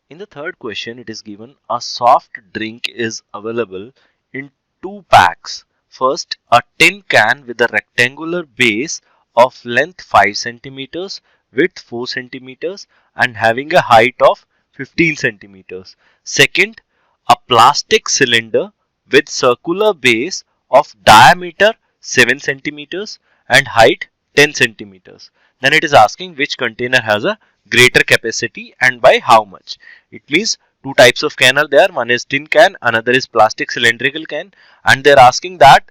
In the third question, it is given a soft drink is available in two packs. First, a tin can with a rectangular base of length 5 centimeters, width 4 centimeters, and having a height of 15 centimeters. Second, a plastic cylinder with circular base of diameter 7 centimeters and height 10 centimeters. Then it is asking which container has a greater capacity and by how much. It means two types of can are there. One is tin can, another is plastic cylindrical can, and they are asking that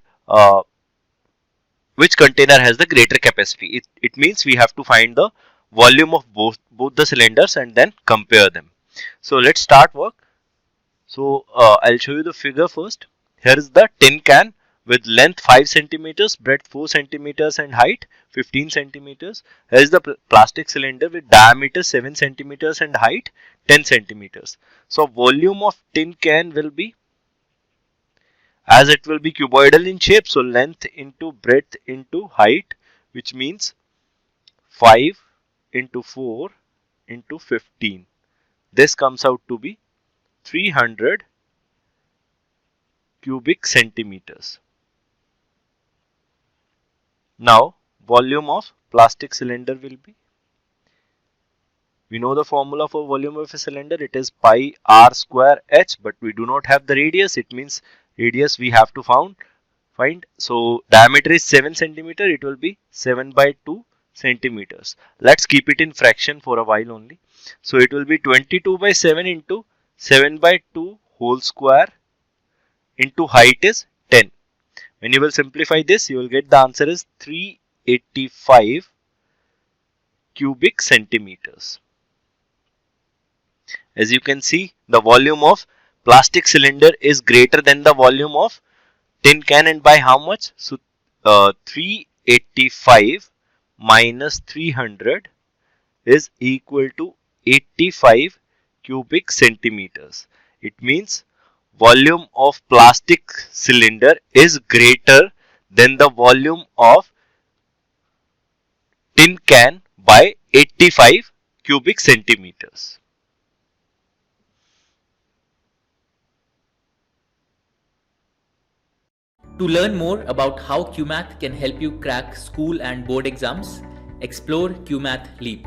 which container has the greater capacity. It means we have to find the volume of both the cylinders and then compare them. So let's start work. So I'll show you the figure first. Here is the tin can with length 5 centimeters, breadth 4 centimeters and height 15 centimeters. Here is the plastic cylinder with diameter 7 centimeters and height 10 centimeters. So volume of tin can will be, as it will be cuboidal in shape, so length into breadth into height, which means 5 into 4 into 15. This comes out to be 300 cubic centimeters. Now volume of plastic cylinder will be, we know the formula for volume of a cylinder, it is pi r square h, but we do not have the radius. It means radius we have to find. So diameter is 7 centimeter, it will be 7 by 2 centimeters. Let's keep it in fraction for a while only. So it will be 22 by 7 into 7 by 2 whole square into height is 10. When you will simplify this, you will get the answer is 385 cubic centimeters. As you can see, the volume of plastic cylinder is greater than the volume of tin can, and by how much? So 385 minus 300 is equal to 85 cubic centimeters. It means volume of plastic cylinder is greater than the volume of tin can by 85 cubic centimeters. To learn more about how QMath can help you crack school and board exams, explore QMath Leap,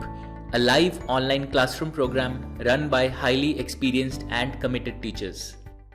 a live online classroom program run by highly experienced and committed teachers.